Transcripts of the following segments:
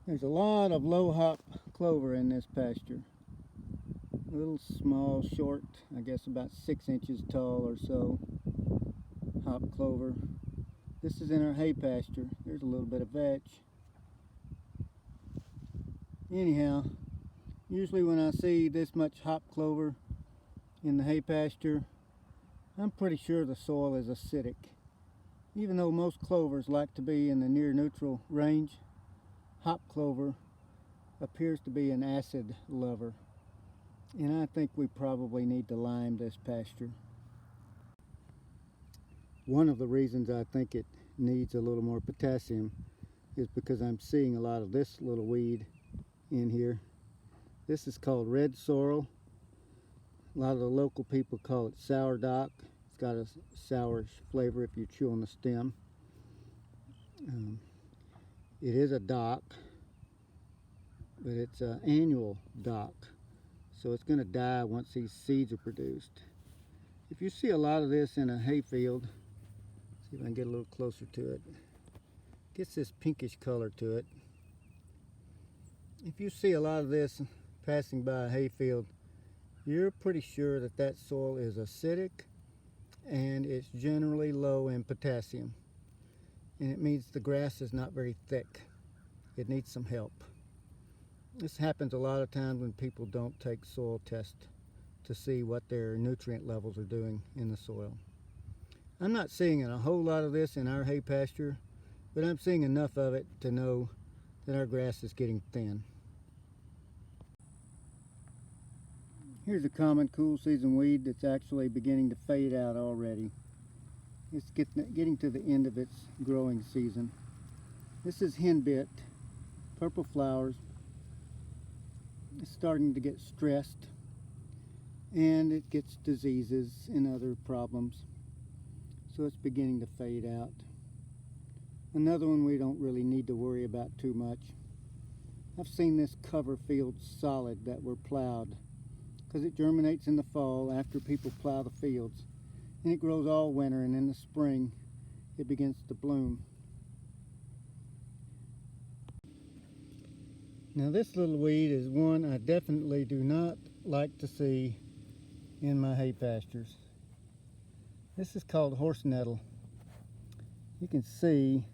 There's a lot of low hop clover in this pasture. Little small, short, I guess about 6 inches tall or so, hop clover. This is in our hay pasture. There's a little bit of vetch. Anyhow, usually when I see this much hop clover in the hay pasture, I'm pretty sure the soil is acidic. Even though most clovers like to be in the near neutral range, hop clover appears to be an acid lover. And I think we probably need to lime this pasture. One of the reasons I think it needs a little more potassium is because I'm seeing a lot of this little weed in here. This is called red sorrel. A lot of the local people call it sour dock. It's got a sourish flavor if you chew on the stem. It is a dock, but it's an annual dock, so it's going to die once these seeds are produced. If you see a lot of this in a hay field, see if I can get a little closer to it, gets this pinkish color to it. If you see a lot of this passing by a hay field, you're pretty sure that that soil is acidic and it's generally low in potassium, and it means the grass is not very thick. It needs some help. This happens a lot of times when people don't take soil tests to see what their nutrient levels are doing in the soil. I'm not seeing a whole lot of this in our hay pasture, but I'm seeing enough of it to know that our grass is getting thin. Here's a common cool season weed that's actually beginning to fade out already. It's getting to the end of its growing season. This is henbit, purple flowers. It's starting to get stressed, and it gets diseases and other problems, so it's beginning to fade out. Another one we don't really need to worry about too much. I've seen this cover fields solid that were plowed, because it germinates in the fall after people plow the fields, and it grows all winter, and in the spring it begins to bloom. Now this little weed is one I definitely do not like to see in my hay pastures. This is called horse nettle. You can see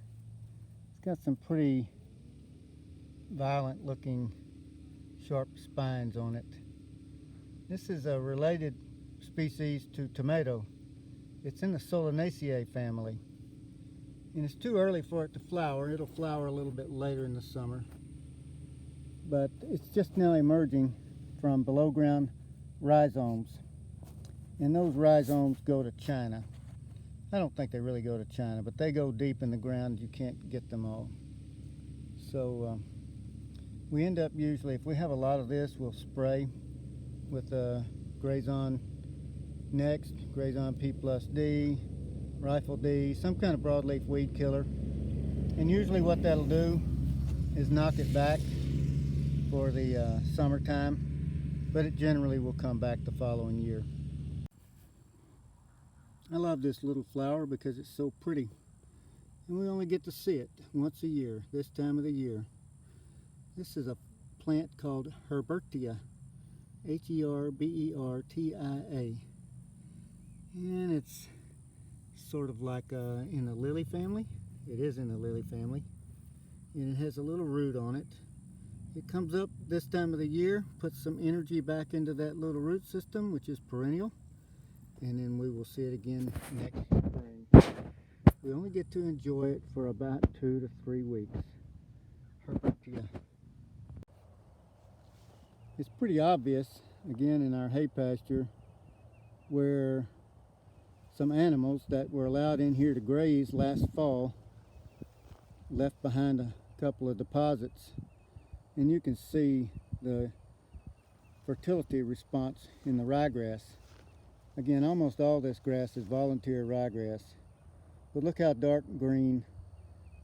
it's got some pretty violent looking sharp spines on it. This is a related species to tomato. It's in the Solanaceae family, and it's too early for it to flower. It'll flower a little bit later in the summer, but it's just now emerging from below ground rhizomes, and those rhizomes go to China. I don't think they really go to China, but they go deep in the ground. You can't get them all. So we end up usually, if we have a lot of this, we'll spray with Grazon Next, Grazon P plus D, Rifle D, some kind of broadleaf weed killer. And usually what that'll do is knock it back for the summertime, but it generally will come back the following year. I love this little flower because it's so pretty, and we only get to see it once a year, this time of the year. This is a plant called Herbertia, Herbertia, and it's sort of like in the lily family. It is in the lily family, and it has a little root on it. It comes up this time of the year, puts some energy back into that little root system, which is perennial, and then we will see it again next spring. We only get to enjoy it for about 2 to 3 weeks. Herbertia. It's pretty obvious, again, in our hay pasture, where some animals that were allowed in here to graze last fall left behind a couple of deposits, and you can see the fertility response in the ryegrass. Again, almost all this grass is volunteer ryegrass, but look how dark green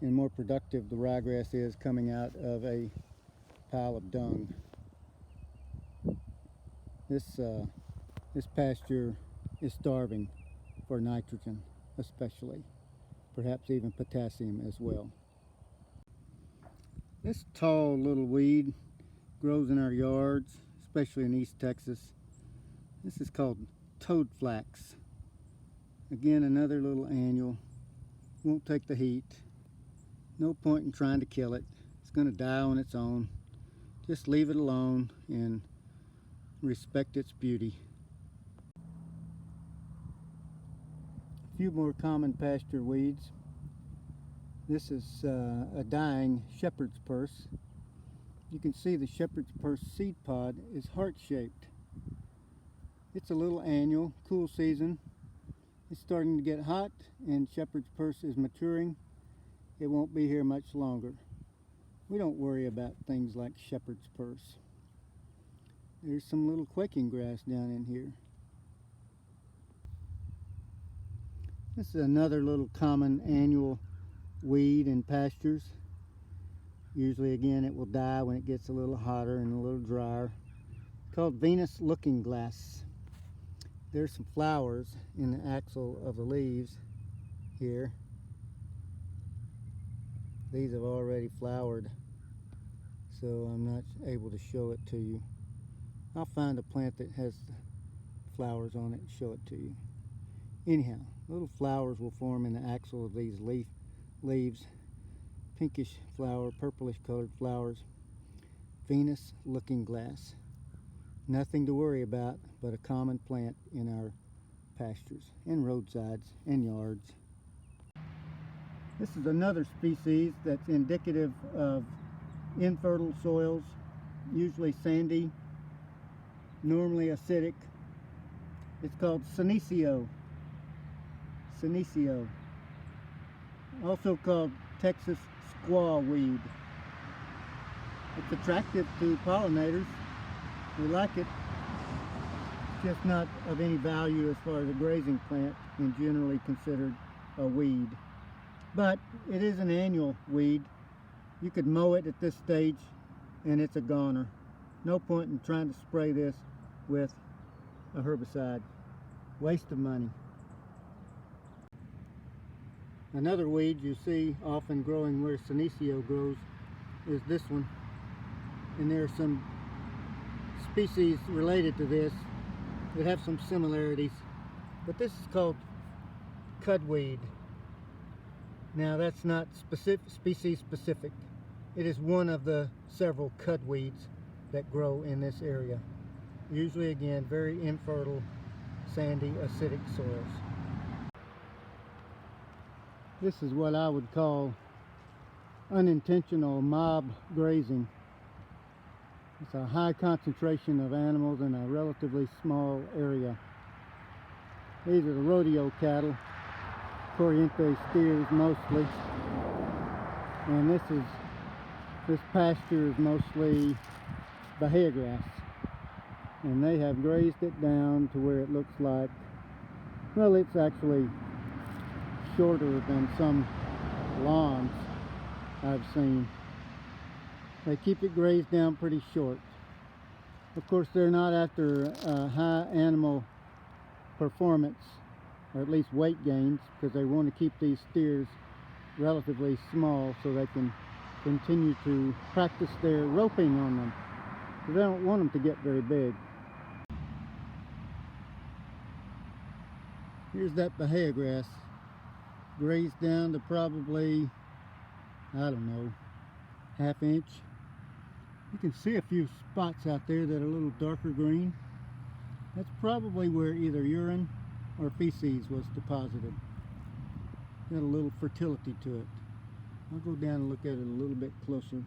and more productive the ryegrass is coming out of a pile of dung. This pasture is starving for nitrogen, especially, perhaps even potassium as well. This tall little weed grows in our yards, especially in East Texas. This is called toad flax. Again, another little annual. Won't take the heat. No point in trying to kill it. It's going to die on its own. Just leave it alone and respect its beauty. A few more common pasture weeds. This is a dying shepherd's purse. You can see the shepherd's purse seed pod is heart-shaped. It's a little annual, cool season. It's starting to get hot and shepherd's purse is maturing. It won't be here much longer. We don't worry about things like shepherd's purse. There's some little quaking grass down in here. This is another little common annual weed in pastures. Usually, again, it will die when it gets a little hotter and a little drier. Called Venus looking glass. There's some flowers in the axil of the leaves here. These have already flowered, so I'm not able to show it to you. I'll find a plant that has flowers on it and show it to you. Anyhow, little flowers will form in the axil of these leaves. Pinkish flower, purplish colored flowers. Venus looking glass. Nothing to worry about, but a common plant in our pastures and roadsides and yards. This is another species that's indicative of infertile soils, usually sandy, normally acidic. It's called senecio. Senecio. Also called Texas squaw weed. It's attractive to pollinators. We like it. It's just not of any value as far as a grazing plant and generally considered a weed. But it is an annual weed. You could mow it at this stage and it's a goner. No point in trying to spray this with a herbicide. Waste of money. Another weed you see often growing where senecio grows is this one. And there are some species related to this that have some similarities. But this is called cudweed. Now that's not species specific. It is one of the several cudweeds that grow in this area. Usually, again, very infertile, sandy, acidic soils. This is what I would call unintentional mob grazing. It's a high concentration of animals in a relatively small area. These are the rodeo cattle, Corriente steers mostly, and this pasture is mostly bahia grass, and they have grazed it down to where it looks like, well, it's actually shorter than some lawns I've seen. They keep it grazed down pretty short. Of course, they're not after high animal performance, or at least weight gains, because they want to keep these steers relatively small so they can continue to practice their roping on them. They don't want them to get very big. Here's that bahia grass, grazed down to probably, I don't know, ½ inch. You can see a few spots out there that are a little darker green. That's probably where either urine or feces was deposited. Got a little fertility to it. I'll go down and look at it a little bit closer,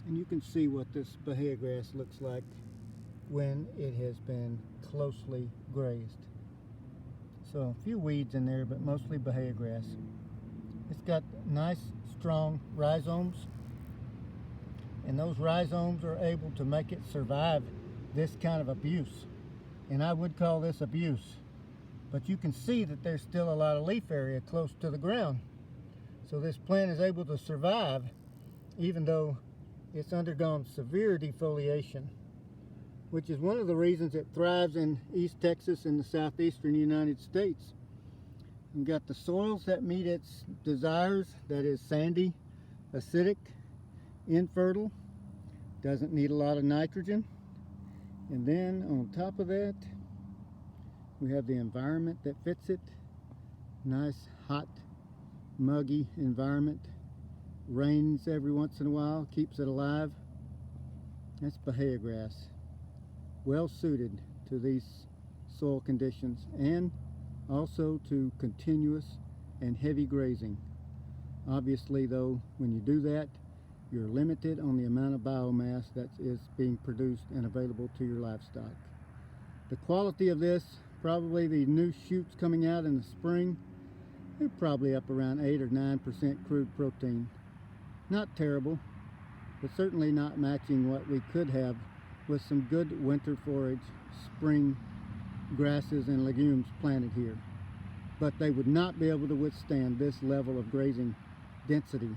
and you can see what this bahia grass looks like when it has been closely grazed. So a few weeds in there, but mostly bahia grass. It's got nice strong rhizomes, and those rhizomes are able to make it survive this kind of abuse. And I would call this abuse. But you can see that there's still a lot of leaf area close to the ground. So this plant is able to survive even though it's undergone severe defoliation, which is one of the reasons it thrives in East Texas and the southeastern United States. You've got the soils that meet its desires, that is sandy, acidic, infertile, doesn't need a lot of nitrogen. And then on top of that, we have the environment that fits it. Nice, hot, muggy environment. Rains every once in a while, keeps it alive. That's bahia grass. Well suited to these soil conditions and also to continuous and heavy grazing. Obviously though, when you do that, you're limited on the amount of biomass that is being produced and available to your livestock. The quality of this, probably the new shoots coming out in the spring, they're probably up around 8 or 9% crude protein. Not terrible, but certainly not matching what we could have with some good winter forage, spring grasses and legumes planted here. But they would not be able to withstand this level of grazing density,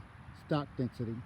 stock density.